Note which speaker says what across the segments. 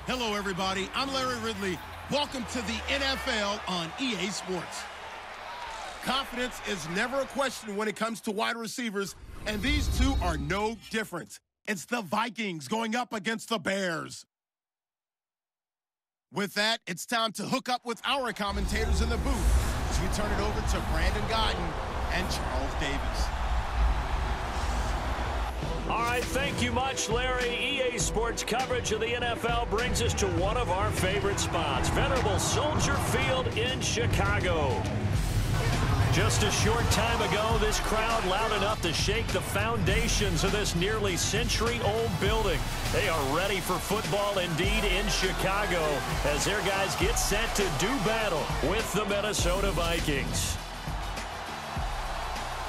Speaker 1: Hello, everybody. I'm Larry Ridley. Welcome to the NFL on EA Sports. Confidence is never a question when it comes to wide receivers, and these two are no different. It's the Vikings going up against the Bears. With that, it's time to hook up with our commentators in the booth as we turn it over to Brandon Godden and Charles Davis.
Speaker 2: All right, thank you much, Larry. EA Sports coverage of the NFL brings us to one of our favorite spots, venerable Soldier Field in Chicago. Just a short time ago, this crowd loud enough to shake the foundations of this nearly century-old building. They are ready for football indeed in Chicago as their guys get set to do battle with the Minnesota Vikings.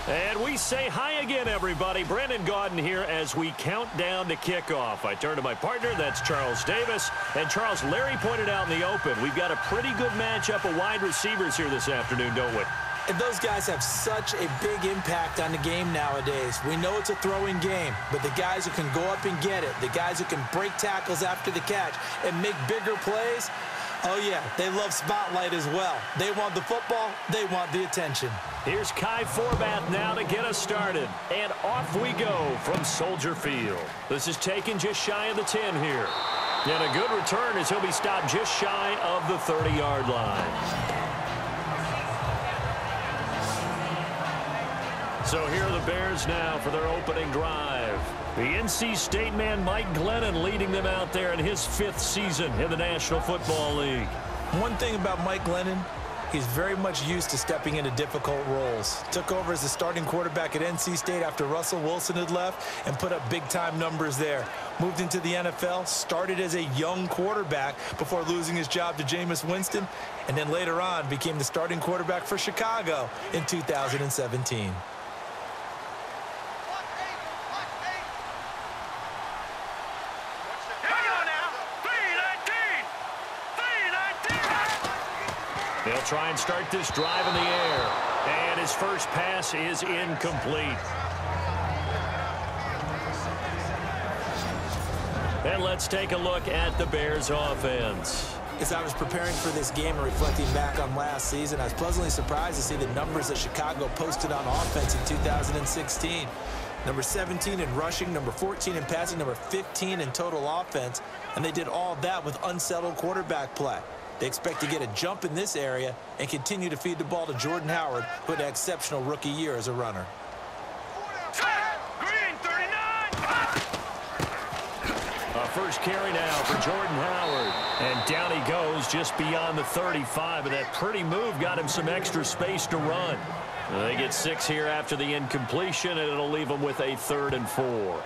Speaker 2: And we say hi again, everybody. Brandon Gaudin here as we count down to kickoff. I turn to my partner, that's Charles Davis. And Charles, Larry pointed out in the open, we've got a pretty good matchup of wide receivers here this afternoon, don't we?
Speaker 3: And those guys have such a big impact on the game nowadays. We know it's a throwing game, but the guys who can go up and get it, the guys who can break tackles after the catch and make bigger plays, oh yeah, they love spotlight as well. They want the football, they want the attention.
Speaker 2: Here's Kai Forbath now to get us started. And off we go from Soldier Field. This is taken just shy of the 10 here. And a good return as he'll be stopped just shy of the 30-yard line. So here are the Bears now for their opening drive. The NC State man Mike Glennon leading them out there in his 5th season in the National Football League.
Speaker 3: One thing about Mike Glennon, he's very much used to stepping into difficult roles. Took over as the starting quarterback at NC State after Russell Wilson had left and put up big-time numbers there. Moved into the NFL, started as a young quarterback before losing his job to Jameis Winston, and then later on became the starting quarterback for Chicago in 2017.
Speaker 2: They'll try and start this drive in the air. And his first pass is incomplete. And let's take a look at the Bears offense.
Speaker 3: As I was preparing for this game and reflecting back on last season, I was pleasantly surprised to see the numbers that Chicago posted on offense in 2016. Number 17 in rushing, number 14 in passing, number 15 in total offense. And they did all that with unsettled quarterback play. They expect to get a jump in this area and continue to feed the ball to Jordan Howard, who had an exceptional rookie year as a runner.
Speaker 2: A first carry now for Jordan Howard. And down he goes just beyond the 35. And that pretty move got him some extra space to run. They get 6 here after the incompletion, and it'll leave them with a 3rd and 4.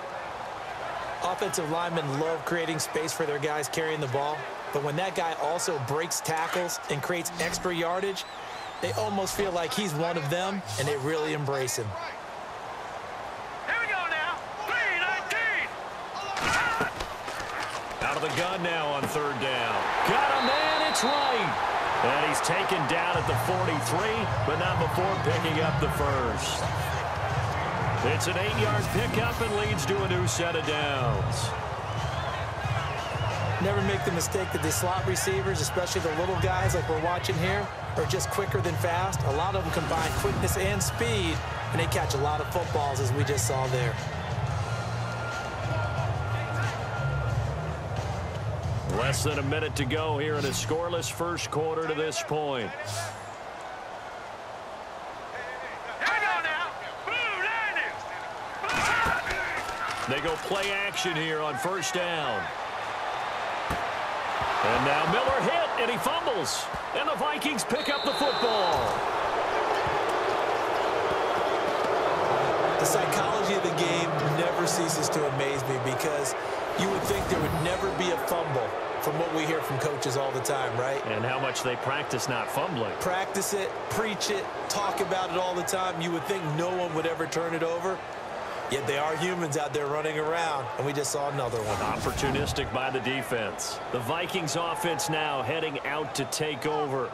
Speaker 3: Offensive linemen love creating space for their guys carrying the ball. But when that guy also breaks tackles and creates extra yardage, they almost feel like he's one of them, and they really embrace him.
Speaker 2: Here we go now. 3-19. Out of the gun now on 3rd down. Got him, man. It's right. And he's taken down at the 43, but not before picking up the first. It's an 8-yard pickup and leads to a new set of downs.
Speaker 3: Never make the mistake that the slot receivers, especially the little guys like we're watching here, are just quicker than fast. A lot of them combine quickness and speed, and they catch a lot of footballs, as we just saw there.
Speaker 2: Less than a minute to go here in a scoreless first quarter to this point. They go play action here on 1st down. And now Miller hit, and he fumbles. And the Vikings pick up the football.
Speaker 3: The psychology of the game never ceases to amaze me because you would think there would never be a fumble from what we hear from coaches all the time, right?
Speaker 2: And how much they practice not fumbling.
Speaker 3: Practice it, preach it, talk about it all the time. You would think no one would ever turn it over. Yet they are humans out there running around, and we just saw another one.
Speaker 2: Opportunistic by the defense. The Vikings offense now heading out to take over.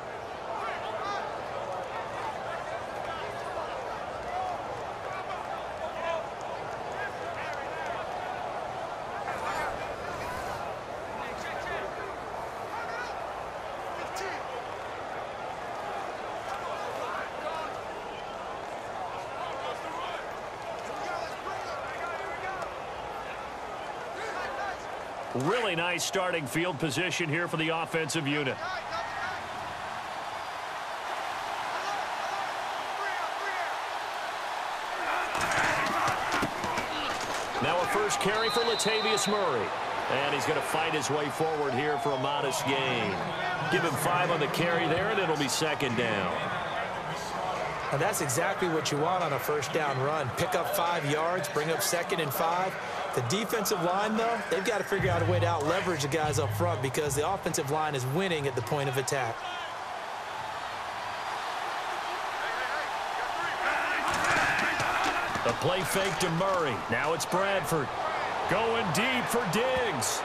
Speaker 2: Really nice starting field position here for the offensive unit. Now a first carry for Latavius Murray. And he's going to fight his way forward here for a modest gain. Give him 5 on the carry there, and it'll be second down.
Speaker 3: And that's exactly what you want on a first down run. Pick up 5 yards, bring up 2nd and 5. The defensive line, though, they've got to figure out a way to out-leverage the guys up front because the offensive line is winning at the point of attack.
Speaker 2: A play fake to Murray. Now it's Bradford. Going deep for Diggs.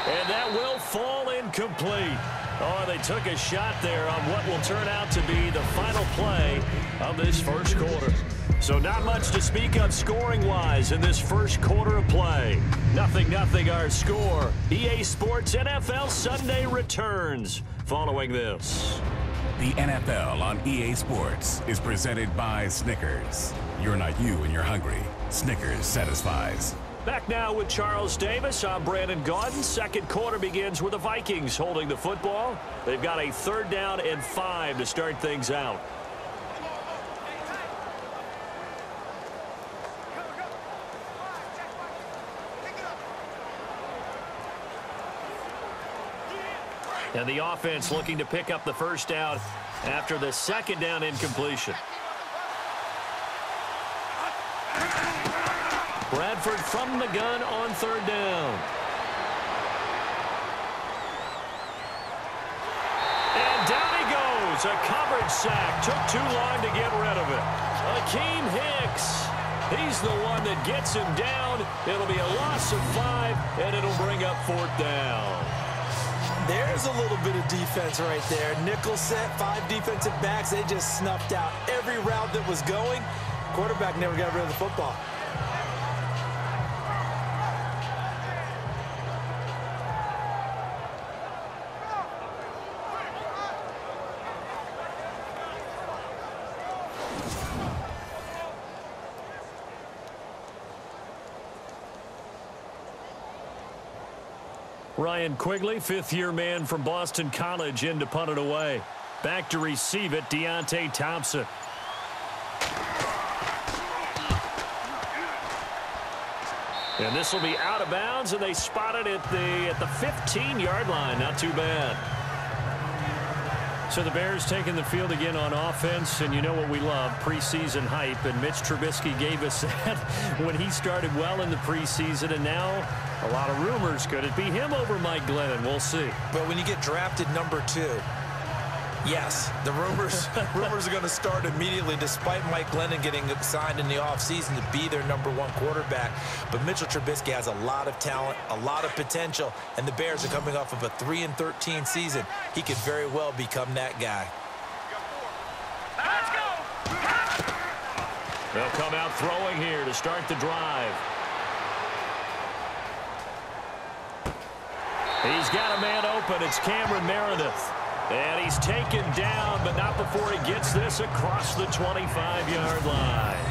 Speaker 2: And that will fall incomplete. Oh, they took a shot there on what will turn out to be the final play of this first quarter. So not much to speak of scoring-wise in this first quarter of play. 0-0 our score. EA Sports NFL Sunday returns following this.
Speaker 4: The NFL on EA Sports is presented by Snickers. You're not you when you're hungry. Snickers satisfies.
Speaker 2: Back now with Charles Davis. I'm Brandon Gaudin. Second quarter begins with the Vikings holding the football. They've got a 3rd down and 5 to start things out. And the offense looking to pick up the first down after the 2nd down incompletion. Bradford from the gun on 3rd down. And down he goes. A coverage sack. Took too long to get rid of it. Akeem Hicks. He's the one that gets him down. It'll be a loss of 5, and it'll bring up 4th down.
Speaker 3: There's a little bit of defense right there. Nickel set, 5 defensive backs. They just snuffed out every route that was going. Quarterback never got rid of the football.
Speaker 2: Ryan Quigley, 5th-year man from Boston College, in to punt it away. Back to receive it, Deontay Thompson. And this will be out of bounds, and they spot it at the 15-yard line. Not too bad. So the Bears taking the field again on offense, and you know what we love, preseason hype, and Mitch Trubisky gave us that when he started well in the preseason, and now a lot of rumors. Could it be him over Mike Glennon? We'll see.
Speaker 3: But when you get drafted number 2, yes, the rumors are going to start immediately, despite Mike Glennon getting signed in the offseason to be their number 1 quarterback. But Mitchell Trubisky has a lot of talent, a lot of potential, and the Bears are coming off of a 3-13 season. He could very well become that guy.
Speaker 2: Let's go. They'll come out throwing here to start the drive. He's got a man open. It's Cameron Meredith. And he's taken down, but not before he gets this across the 25-yard line.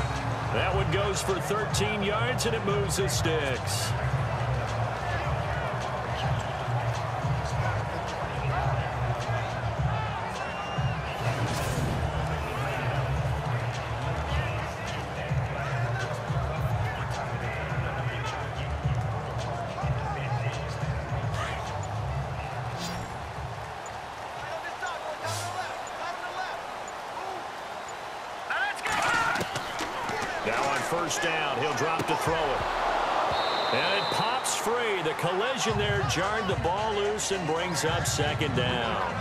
Speaker 2: That one goes for 13 yards, and it moves his sticks. First down, he'll drop to throw it. And it pops free. The collision there jarred the ball loose and brings up 2nd down.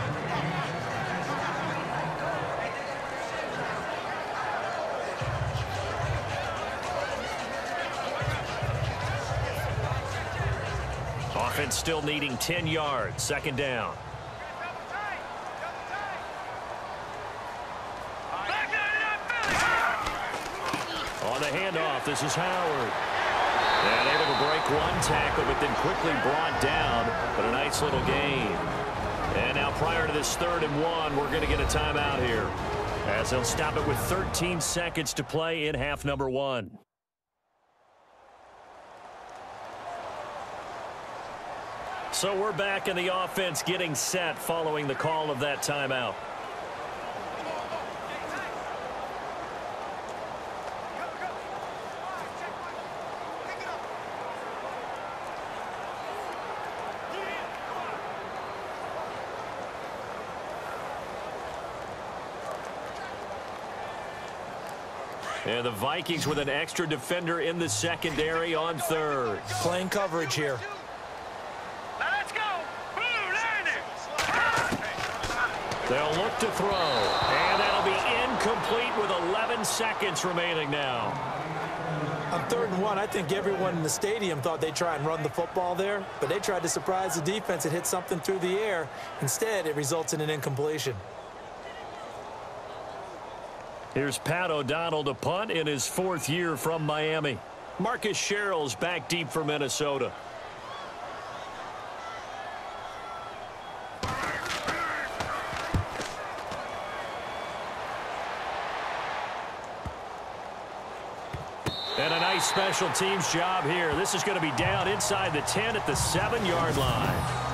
Speaker 2: Offense still needing 10 yards. 2nd down. On the handoff, this is Howard. And able to break one tackle, but then quickly brought down. But a nice little gain. And now prior to this 3rd and 1, we're going to get a timeout here, as they'll stop it with 13 seconds to play in half number 1. So we're back in the offense getting set following the call of that timeout. And the Vikings with an extra defender in the secondary on third.
Speaker 3: Playing coverage here.
Speaker 5: Let's go.
Speaker 2: They'll look to throw. And that'll be incomplete with 11 seconds remaining now.
Speaker 3: On 3rd and 1, I think everyone in the stadium thought they'd try and run the football there, but they tried to surprise the defense and hit something through the air. Instead, it results in an incompletion.
Speaker 2: Here's Pat O'Donnell to punt in his 4th year from Miami. Marcus Sherrill's back deep for Minnesota. And a nice special teams job here. This is going to be down inside the 10 at the 7-yard line.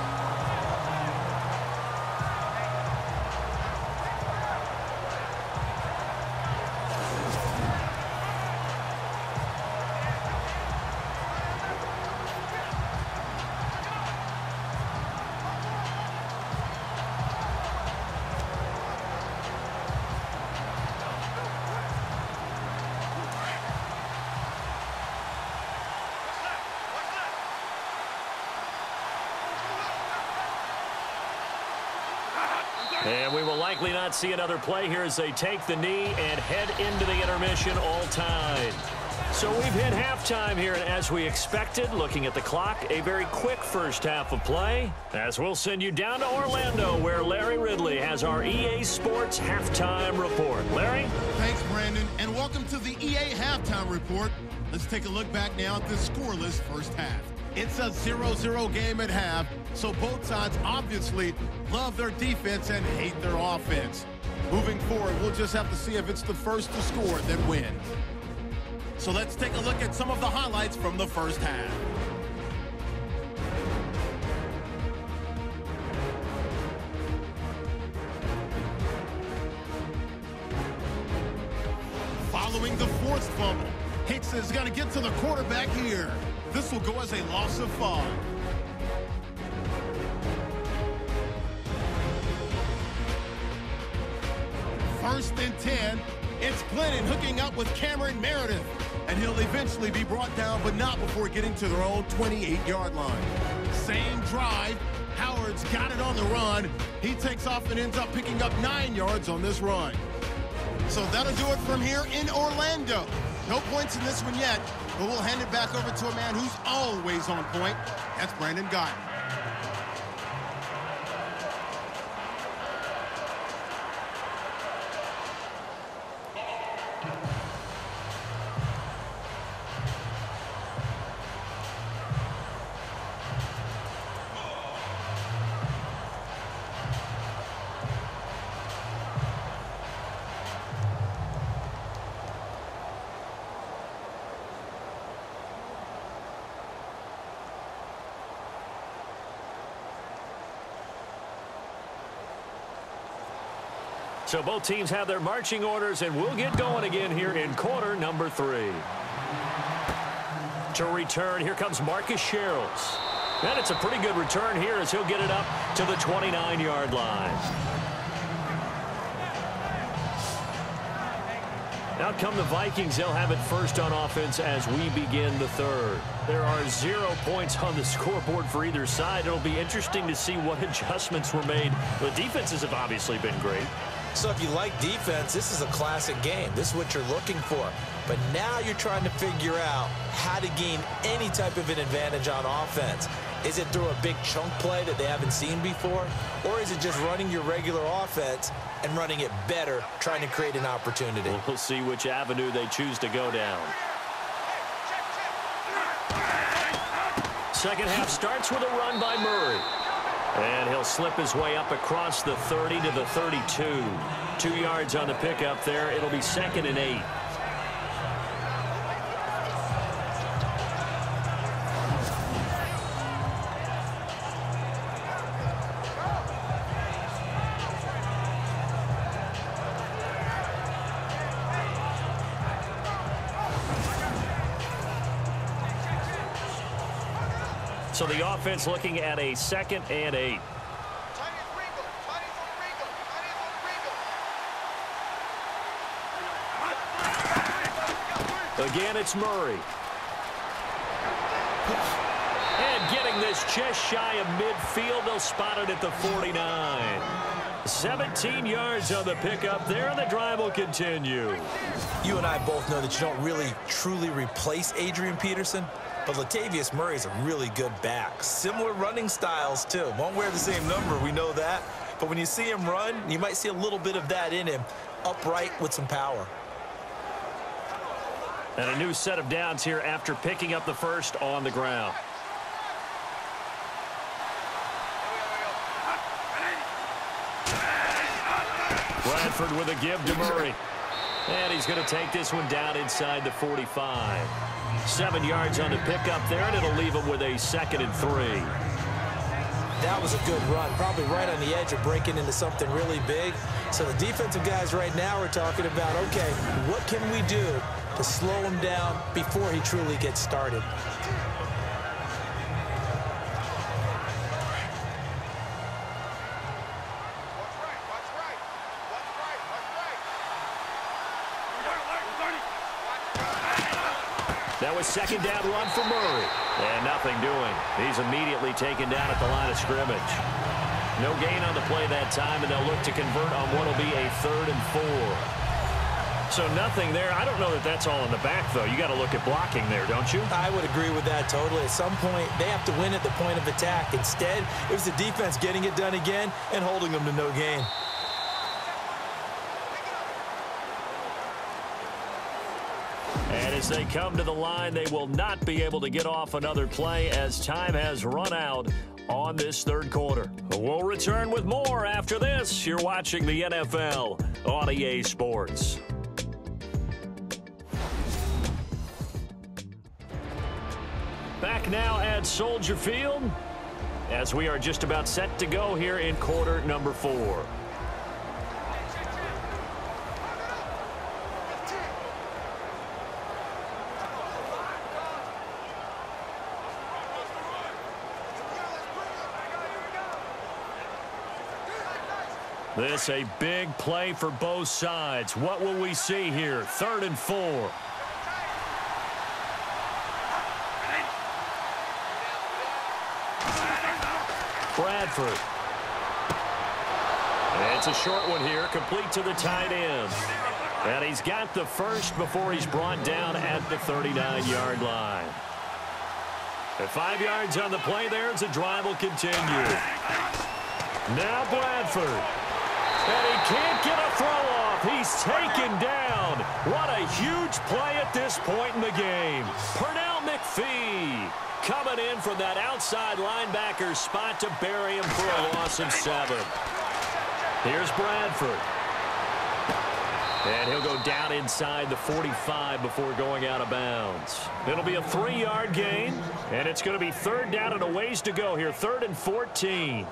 Speaker 2: And we will likely not see another play here as they take the knee and head into the intermission all tied. So we've hit halftime here, and as we expected, looking at the clock, a very quick first half of play. As we'll send you down to Orlando, where Larry Ridley has our EA Sports Halftime Report. Larry?
Speaker 1: Thanks, Brandon, and welcome to the EA Halftime Report. Let's take a look back now at this scoreless first half. It's a 0-0 game at half, so both sides obviously love their defense and hate their offense. Moving forward, we'll just have to see if it's the first to score that wins. So let's take a look at some of the highlights from the first half. Following the forced fumble, Hicks is going to get to the quarterback here. This will go as a loss of 5. First and 10. It's Glennon hooking up with Cameron Meredith. And he'll eventually be brought down, but not before getting to their own 28-yard line. Same drive. Howard's got it on the run. He takes off and ends up picking up 9 yards on this run. So that'll do it from here in Orlando. No points in this one yet, but we'll hand it back over to a man who's always on point. That's Brandon Guyton.
Speaker 2: So both teams have their marching orders, and we'll get going again here in quarter number 3. To return, here comes Marcus Sherrills. And it's a pretty good return here as he'll get it up to the 29-yard line. Out come the Vikings. They'll have it first on offense as we begin the third. There are 0 points on the scoreboard for either side. It'll be interesting to see what adjustments were made. The defenses have obviously been great.
Speaker 3: So if you like defense, this is a classic game. This is what you're looking for. But now you're trying to figure out how to gain any type of an advantage on offense. Is it through a big chunk play that they haven't seen before? Or is it just running your regular offense and running it better, trying to create an opportunity?
Speaker 2: We'll see which avenue they choose to go down. Second half starts with a run by Murray. And he'll slip his way up across the 30 to the 32. 2 yards on the pickup there. It'll be 2nd and 8. So the offense looking at a 2nd and 8. Again, it's Murray. And getting this just shy of midfield, they'll spot it at the 49. 17 yards on the pickup there, and the drive will continue.
Speaker 3: You and I both know that you don't really truly replace Adrian Peterson, but Latavius Murray is a really good back. Similar running styles, too. Won't wear the same number, we know that. But when you see him run, you might see a little bit of that in him, upright with some power.
Speaker 2: And a new set of downs here after picking up the first on the ground. Bradford with a give to Murray. And he's going to take this one down inside the 45. 7 yards on the pickup there, and it'll leave him with a 2nd and 3.
Speaker 3: That was a good run, probably right on the edge of breaking into something really big. So the defensive guys right now are talking about, okay, what can we do to slow him down before he truly gets started?
Speaker 2: That was 2nd down run for Murray. And nothing doing. He's immediately taken down at the line of scrimmage. No gain on the play that time, and they'll look to convert on what will be a 3rd and 4. So nothing there. I don't know that that's all in the back, though. You got to look at blocking there, don't you?
Speaker 3: I would agree with that totally. At some point, they have to win at the point of attack. Instead, it was the defense getting it done again and holding them to no gain.
Speaker 2: And as they come to the line, they will not be able to get off another play as time has run out on this 3rd quarter. We'll return with more after this. You're watching the NFL on EA Sports. Back now at Soldier Field as we are just about set to go here in quarter number 4. This a big play for both sides. What will we see here? 3rd and 4. Bradford. It's a short one here, complete to the tight end. And he's got the first before he's brought down at the 39-yard line. At 5 yards on the play there, as the drive will continue. Now Bradford. And he can't get a throw off. He's taken down. What a huge play at this point in the game. Pernell McPhee coming in from that outside linebacker spot to bury him for a loss of 7. Here's Bradford. And he'll go down inside the 45 before going out of bounds. It'll be a 3-yard gain, and it's going to be 3rd down and a ways to go here, 3rd and 14.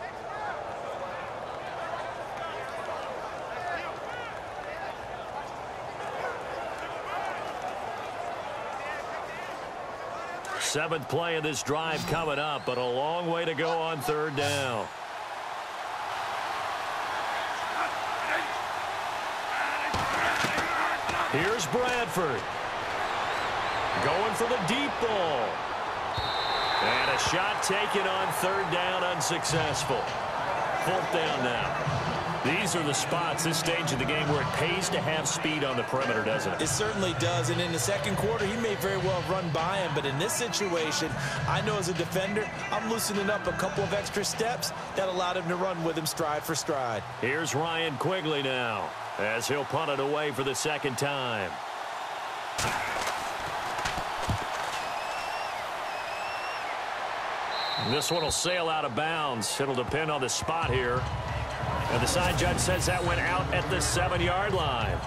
Speaker 2: Seventh play of this drive coming up, but a long way to go on 3rd down. Here's Bradford. Going for the deep ball. And a shot taken on 3rd down, unsuccessful. 4th down now. These are the spots, this stage of the game, where it pays to have speed on the perimeter, doesn't it?
Speaker 3: It certainly does, and in the 2nd quarter, he may very well run by him, but in this situation, I know as a defender, I'm loosening up a couple of extra steps that allowed him to run with him stride for stride.
Speaker 2: Here's Ryan Quigley now, as he'll punt it away for the 2nd time. This one will sail out of bounds. It'll depend on the spot here. And the side judge says that went out at the 7-yard line.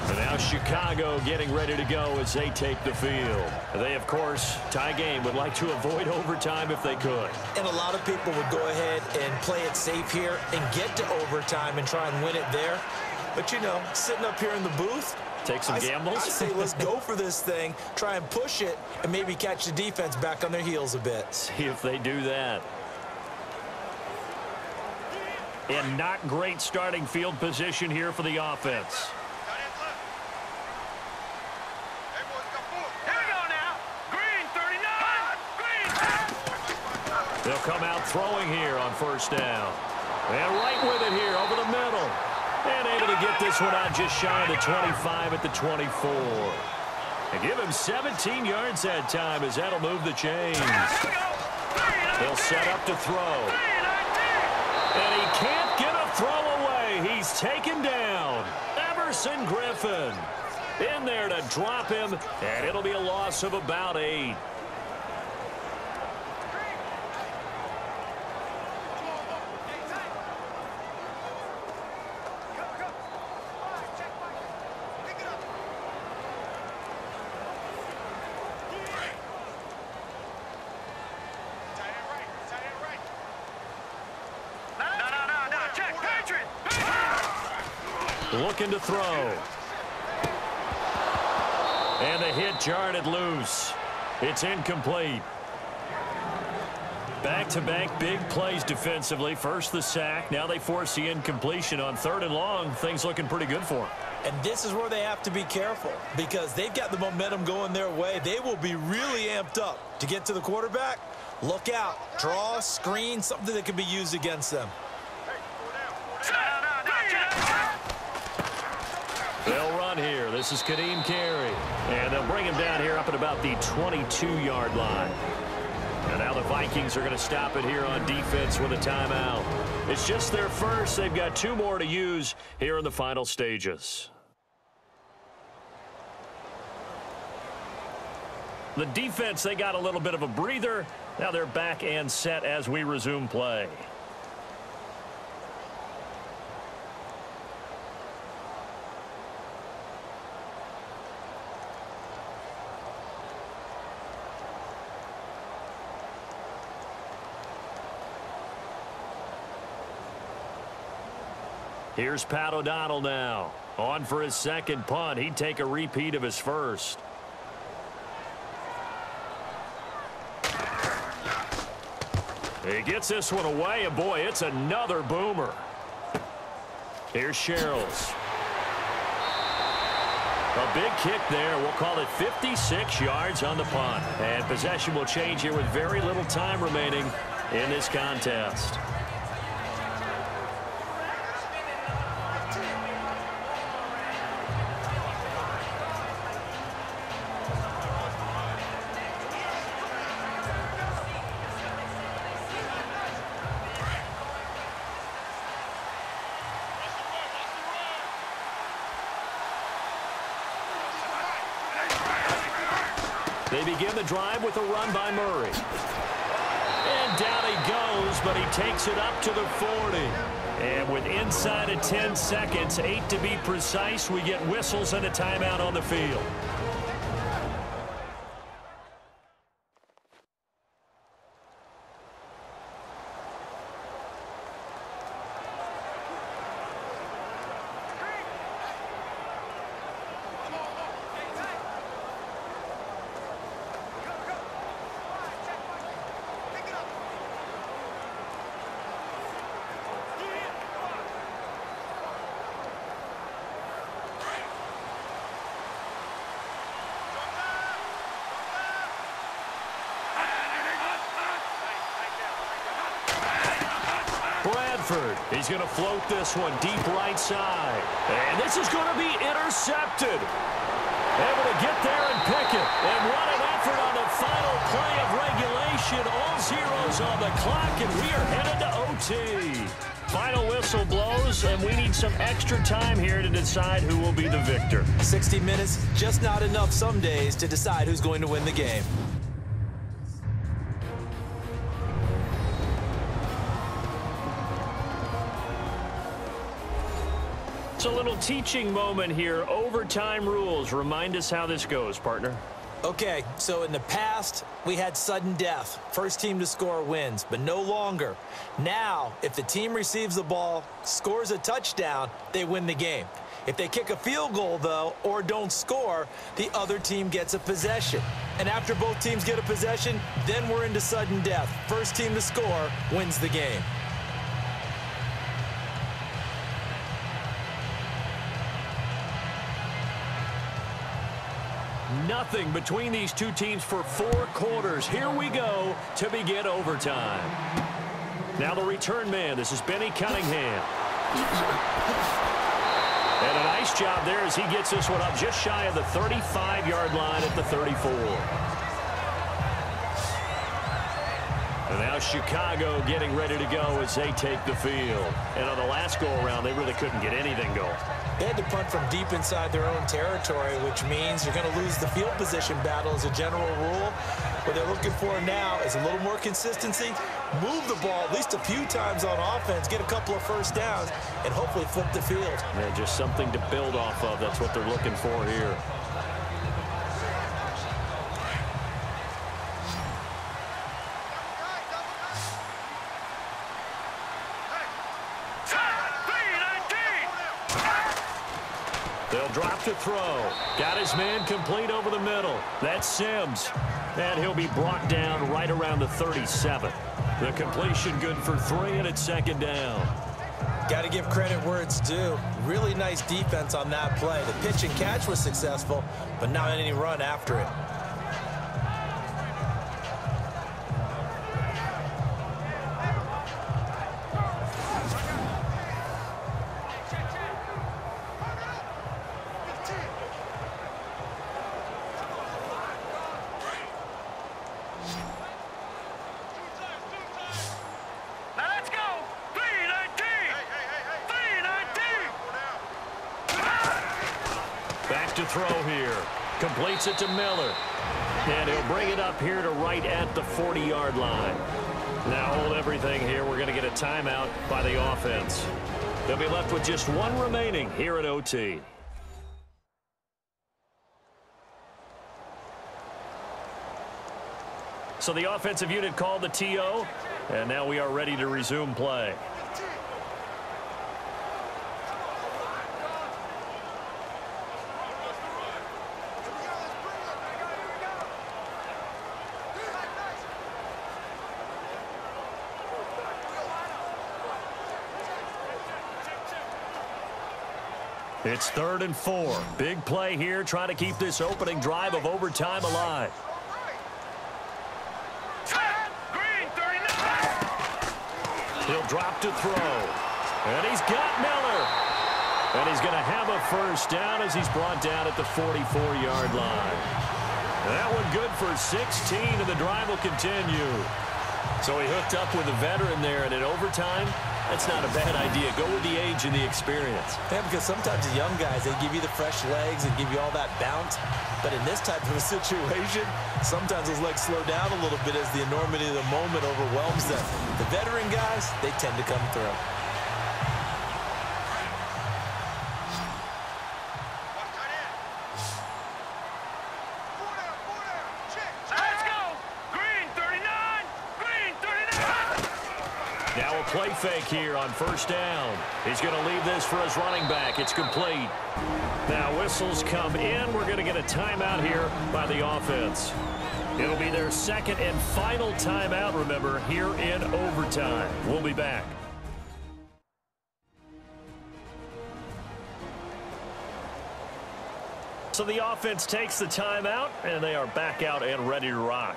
Speaker 2: And now Chicago getting ready to go as they take the field. They, of course, tie game, would like to avoid overtime if they could.
Speaker 3: And a lot of people would go ahead and play it safe here and get to overtime and try and win it there. But, you know, sitting up here in the booth,
Speaker 2: take some gambles.
Speaker 3: I say let's go for this thing, try and push it, and maybe catch the defense back on their heels a bit.
Speaker 2: See if they do that. And not great starting field position here for the offense.
Speaker 5: Here we go now. Green 39. Green.
Speaker 2: They'll come out throwing here on first down. And right with it here over the middle. And able to get this one out just shy of the 25 at the 24. And give him 17 yards that time as that'll move the chains. He'll set up to throw. And he can't get a throw away. He's taken down. Everson Griffin in there to drop him. And it'll be a loss of about 8. Looking to throw. And the hit jarred loose. It's incomplete. Back-to-back big plays defensively. First the sack. Now they force the incompletion on 3rd and long. Things looking pretty good for them.
Speaker 3: And this is where they have to be careful because they've got the momentum going their way. They will be really amped up to get to the quarterback. Look out. Draw, screen, something that can be used against them.
Speaker 2: They'll run here. This is Kadeem Carey. And they'll bring him down here up at about the 22-yard line. And now the Vikings are going to stop it here on defense with a timeout. It's just their first. They've got 2 more to use here in the final stages. The defense, they got a little bit of a breather. Now they're back and set as we resume play. Here's Pat O'Donnell now. On for his second punt. He'd take a repeat of his first. He gets this one away, and boy, it's another boomer. Here's Sherrills. A big kick there. We'll call it 56 yards on the punt. And possession will change here with very little time remaining in this contest. They begin the drive with a run by Murray. And down he goes, but he takes it up to the 40. And with inside of 10 seconds, 8 to be precise, we get whistles and a timeout on the field. He's going to float this one deep right side. And this is going to be intercepted. Able to get there and pick it. And what an effort on the final play of regulation. All zeros on the clock, and we are headed to OT. Final whistle blows, and we need some extra time here to decide who will be the victor.
Speaker 3: 60 minutes, just not enough some days to decide who's going to win the game.
Speaker 2: It's a little teaching moment here. Overtime rules. Remind us how this goes, partner.
Speaker 3: Okay, so in the past, we had sudden death. First team to score wins, but no longer. Now, if the team receives the ball, scores a touchdown, they win the game. If they kick a field goal, though, or don't score, the other team gets a possession. And after both teams get a possession, then we're into sudden death. First team to score wins the game.
Speaker 2: Nothing between these two teams for 4 quarters. Here we go to begin overtime. Now the return man. This is Benny Cunningham. And a nice job there as he gets this one up just shy of the 35-yard line at the 34. And now Chicago getting ready to go as they take the field. And on the last go-around, they really couldn't get anything going.
Speaker 3: They had to punt from deep inside their own territory, which means you're going to lose the field position battle as a general rule. What they're looking for now is a little more consistency, move the ball at least a few times on offense, get a couple of first downs, and hopefully flip the field.
Speaker 2: Yeah, just something to build off of. That's what they're looking for here. They'll drop to throw. Got his man complete over the middle. That's Sims. And he'll be brought down right around the 37. The completion good for 3, and it's second down.
Speaker 3: Got to give credit where it's due. Really nice defense on that play. The pitch and catch was successful, but not any run after it.
Speaker 2: To throw here. Completes it to Miller. And he'll bring it up here to right at the 40-yard line. Now hold everything here. We're going to get a timeout by the offense. They'll be left with just 1 remaining here at OT. So the offensive unit called the TO, and now we are ready to resume play. It's 3rd and 4. Big play here, trying to keep this opening drive of overtime alive. He'll drop to throw. And he's got Miller. And he's going to have a first down as he's brought down at the 44-yard line. That one good for 16, and the drive will continue. So he hooked up with a veteran there, and in overtime, that's not a bad idea. Go with the age and the experience.
Speaker 3: Yeah, because sometimes the young guys, they give you the fresh legs and give you all that bounce. But in this type of a situation, sometimes those legs slow down a little bit as the enormity of the moment overwhelms them. The veteran guys, they tend to come through.
Speaker 2: Now a play fake here on first down. He's going to leave this for his running back. It's complete. Now whistles come in. We're going to get a timeout here by the offense. It'll be their second and final timeout, remember, here in overtime. We'll be back. So the offense takes the timeout, and they are back out and ready to rock.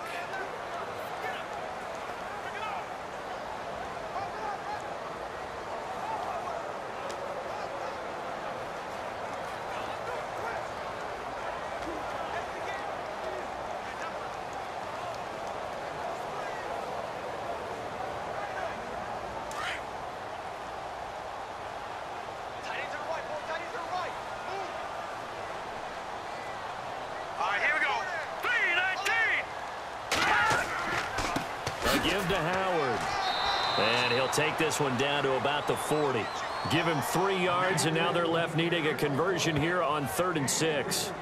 Speaker 2: Give to Howard. And he'll take this one down to about the 40. Give him 3 yards, and now they're left needing a conversion here on 3rd and 6.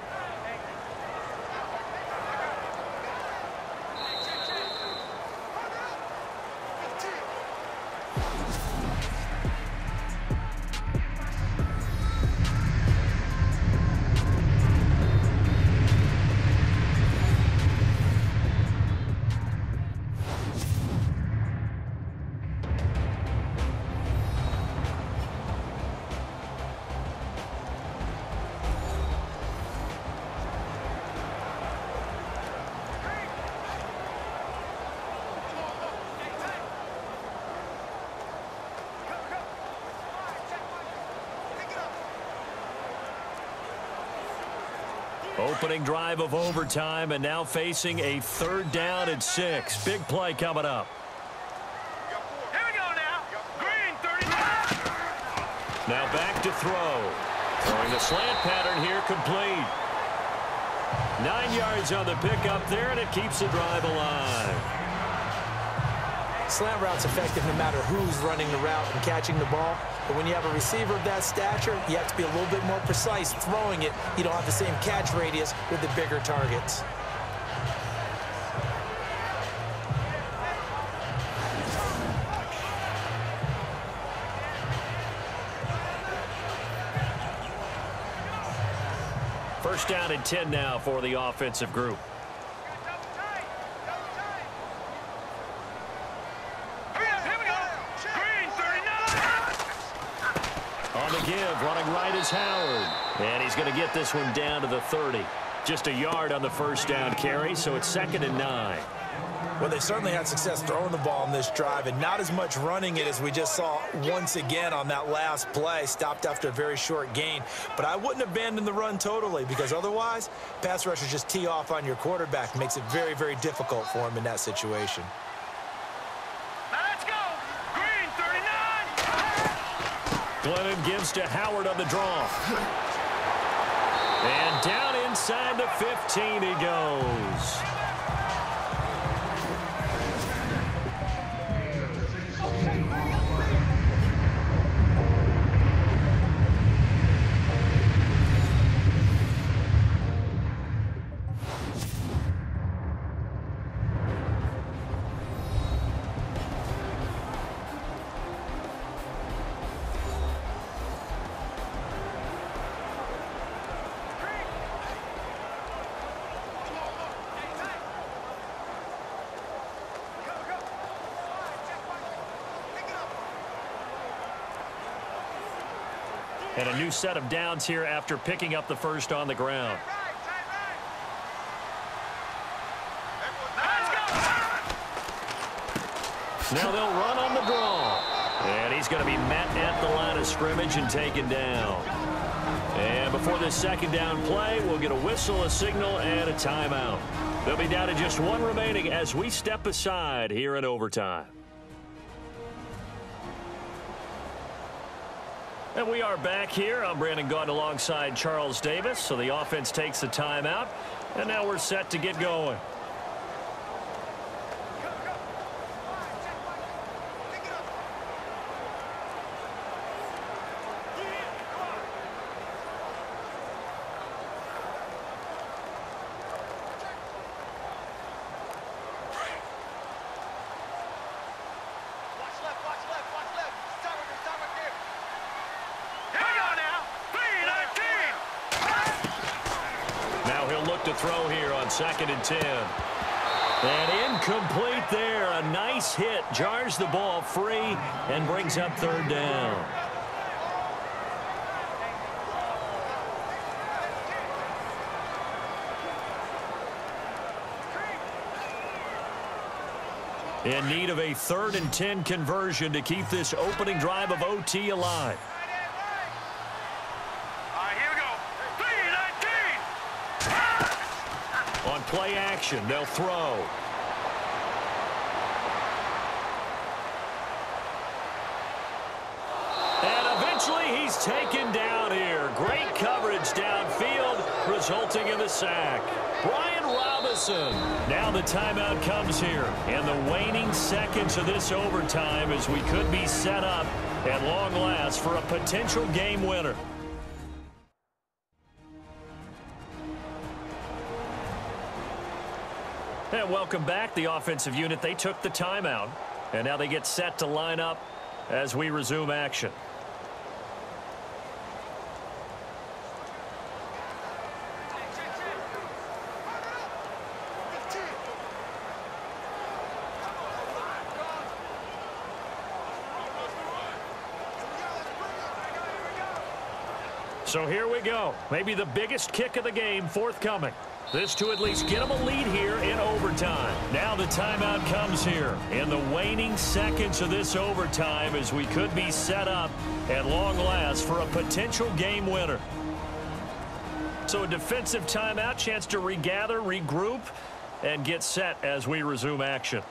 Speaker 2: Opening drive of overtime, and now facing a 3rd down and 6. Big play coming up.
Speaker 5: Here we go now. Green 39.
Speaker 2: Now back to throw. Throwing the slant pattern here, complete. 9 yards on the pickup there, and it keeps the drive alive.
Speaker 3: Slant route's effective no matter who's running the route and catching the ball. But when you have a receiver of that stature, you have to be a little bit more precise throwing it. You don't have the same catch radius with the bigger targets.
Speaker 2: First down and 10 now for the offensive group. On the give, running right is Howard. And he's going to get this one down to the 30. Just a yard on the first down carry, so it's 2nd and 9.
Speaker 3: Well, they certainly had success throwing the ball in this drive, and not as much running it as we just saw once again on that last play. Stopped after a very short gain. But I wouldn't abandon the run totally, because otherwise, pass rushers just tee off on your quarterback. Makes it very, very difficult for him in that situation.
Speaker 5: Now let's go. Green 39.
Speaker 2: Glennon gives to Howard on the draw. And down inside the 15 he goes. And a new set of downs here after picking up the first on the ground. Now they'll run on the draw. And he's going to be met at the line of scrimmage and taken down. And before this second down play, we'll get a whistle, a signal, and a timeout. They'll be down to just one remaining as we step aside here in overtime. And we are back here. I'm Brandon Gaunt alongside Charles Davis. So the offense takes the timeout, and now we're set to get going. To throw here on 2nd and 10. And incomplete there. A nice hit. Jars the ball free and brings up 3rd down. In need of a 3rd and 10 conversion to keep this opening drive of OT alive. On play action, they'll throw. And eventually he's taken down here. Great coverage downfield, resulting in the sack. Brian Robinson. Now the timeout comes here. And the waning seconds of this overtime as we could be set up at long last for a potential game winner. And welcome back. The offensive unit, they took the timeout. And now they get set to line up as we resume action. So here we go. Maybe the biggest kick of the game forthcoming. This to at least get them a lead here in overtime. Now the timeout comes here in the waning seconds of this overtime as we could be set up at long last for a potential game winner. So a defensive timeout, chance to regather, regroup, and get set as we resume action.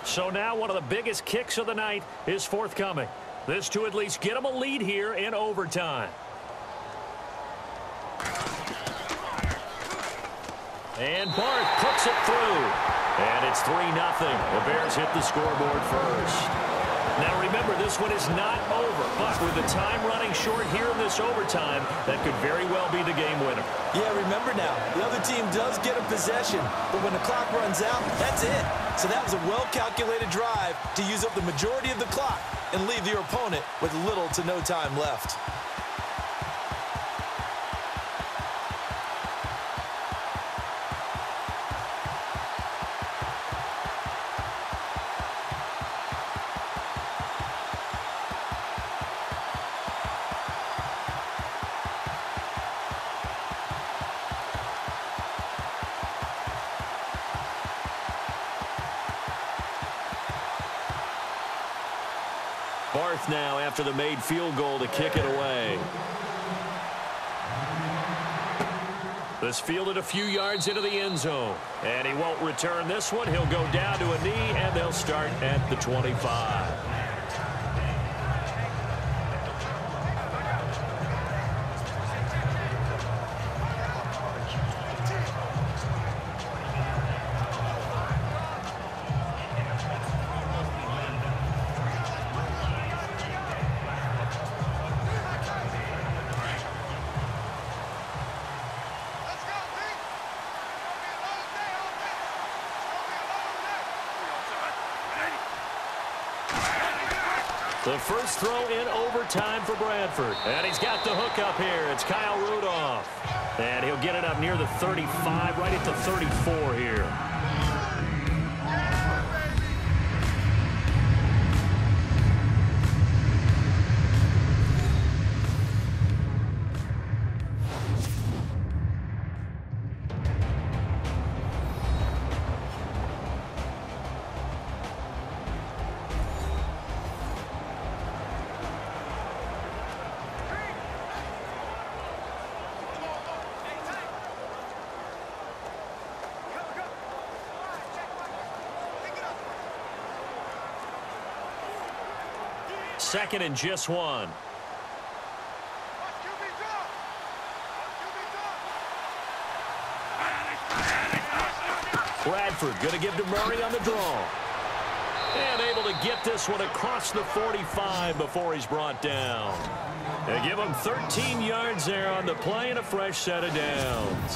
Speaker 2: So now one of the biggest kicks of the night is forthcoming. This to at least get them a lead here in overtime. And Barth puts it through. And it's 3-0. The Bears hit the scoreboard first. Now remember, this one is not over, but with the time running short here in this overtime, that could very well be the game winner.
Speaker 3: Yeah, remember now, the other team does get a possession, but when the clock runs out, that's it. So that was a well-calculated drive to use up the majority of the clock and leave your opponent with little to no time left.
Speaker 2: Barth now after the made field goal to kick it away. This fielded a few yards into the end zone. And he won't return this one. He'll go down to a knee, and they'll start at the 25. The first throw in overtime for Bradford. And he's got the hook up here. It's Kyle Rudolph. And he'll get it up near the 35, right at the 34 here. Second and just one. Bradford going to give to Murray on the draw. And able to get this one across the 45 before he's brought down. They give him 13 yards there on the play and a fresh set of downs.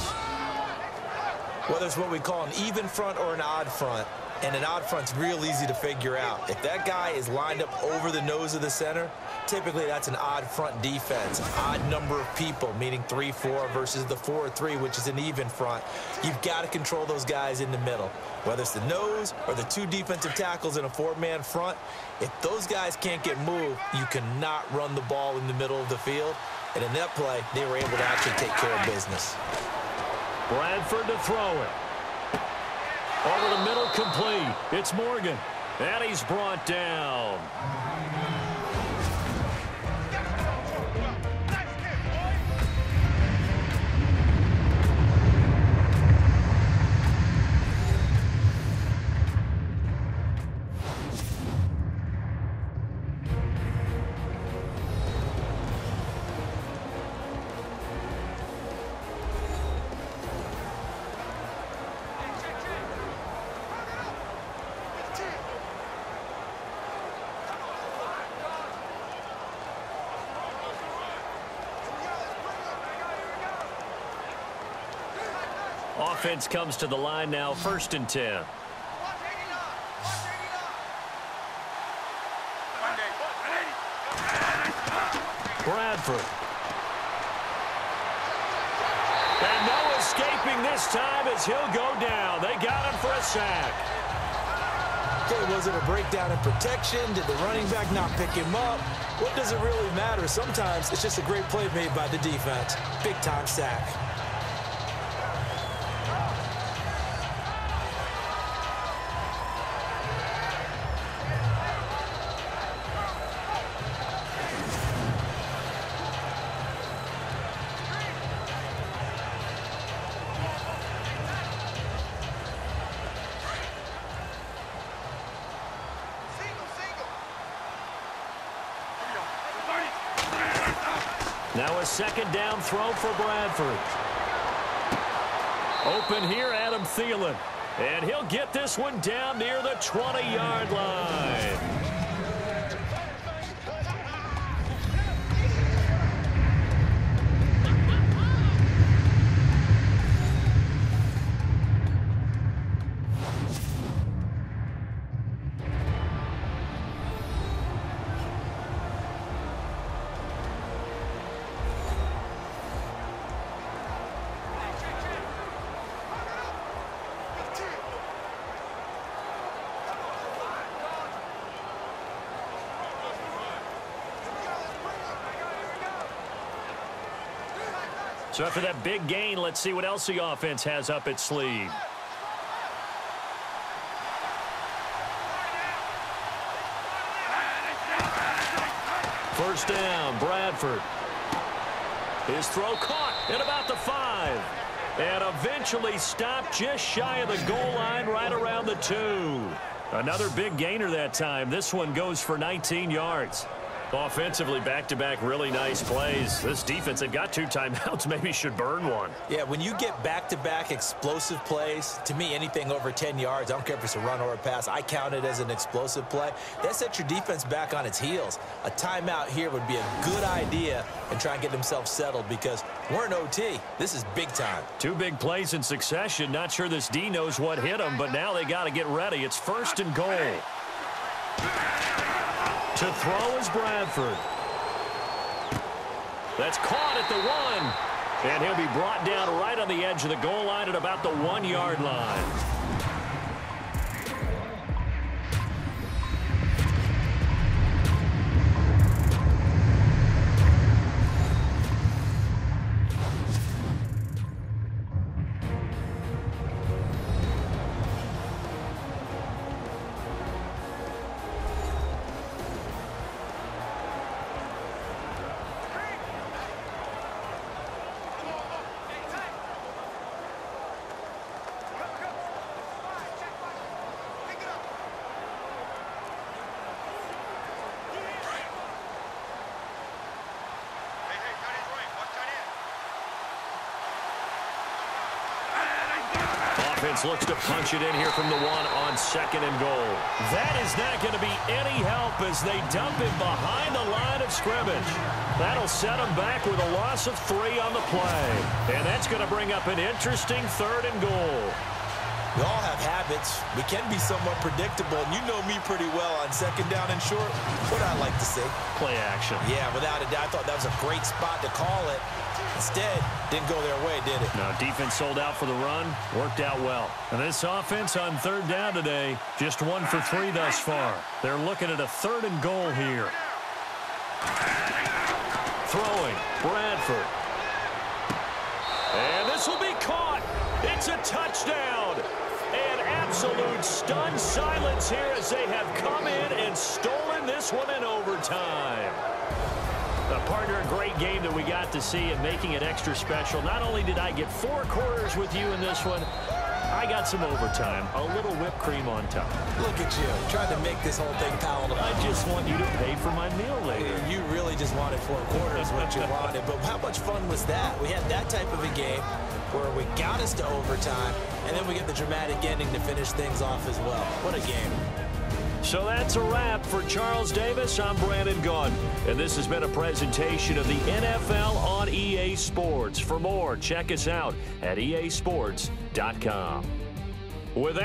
Speaker 3: Whether it's what we call an even front or an odd front, and an odd front's real easy to figure out. If that guy is lined up over the nose of the center, typically that's an odd front defense. An odd number of people, meaning 3-4 versus the 4-3, which is an even front. You've got to control those guys in the middle. Whether it's the nose or the two defensive tackles in a four-man front, if those guys can't get moved, you cannot run the ball in the middle of the field. And in that play, they were able to actually take care of business.
Speaker 2: Bradford to throw it. Over the middle, complete. It's Morgan. And he's brought down. Offense comes to the line now, 1st and 10. Bradford. And Noah escaping this time as he'll go down. They got him for a sack.
Speaker 3: Okay, was it a breakdown in protection? Did the running back not pick him up? What does it really matter? Sometimes it's just a great play made by the defense. Big-time sack.
Speaker 2: Now a second down throw for Bradford. Open here, Adam Thielen. And he'll get this one down near the 20-yard line. So after that big gain, let's see what else the offense has up its sleeve. First down, Bradford. His throw caught at about the 5. And eventually stopped just shy of the goal line right around the 2. Another big gainer that time. This one goes for 19 yards. Offensively, back-to-back really nice plays. This defense, they've got 2 timeouts, maybe should burn one.
Speaker 3: Yeah, when you get back-to-back explosive plays, to me, anything over 10 yards, I don't care if it's a run or a pass, I count it as an explosive play. That sets your defense back on its heels. A timeout here would be a good idea and try and get themselves settled because we're in OT. This is big time. 2
Speaker 2: big plays in succession. Not sure this D knows what hit them, but now they got to get ready. It's first and goal. To throw is Bradford. That's caught at the 1. And he'll be brought down right on the edge of the goal line at about the 1-yard line. Offense looks to punch it in here from the 1 on second and goal. That is not going to be any help as they dump him behind the line of scrimmage. That'll set him back with a loss of 3 on the play. And that's going to bring up an interesting 3rd and goal.
Speaker 3: We all have habits. We can be somewhat predictable, and you know me pretty well on second down and short. What I like to see.
Speaker 2: Play action.
Speaker 3: Yeah, without a doubt. I thought that was a great spot to call it. Instead, didn't go their way, did it?
Speaker 2: No, defense sold out for the run. Worked out well. And this offense on 3rd down today, just 1 for 3 thus far. They're looking at a 3rd and goal here. Throwing, Bradford. And this will be caught. It's a touchdown. And absolute stunned silence here as they have come in and stolen this one in overtime. Partner, a great game that we got to see and making it extra special. Not only did I get 4 quarters with you in this one, I got some overtime, a little whipped cream on top.
Speaker 3: Look at you, trying to make this whole thing palatable.
Speaker 2: I just want you to pay for my meal later.
Speaker 3: You really just wanted 4 quarters, what you wanted. But how much fun was that? We had that type of a game where we got us to overtime, and then we get the dramatic ending to finish things off as well. What a game.
Speaker 2: So that's a wrap for Charles Davis. I'm Brandon Gaudin, and this has been a presentation of the NFL on EA Sports. For more, check us out at easports.com. With that,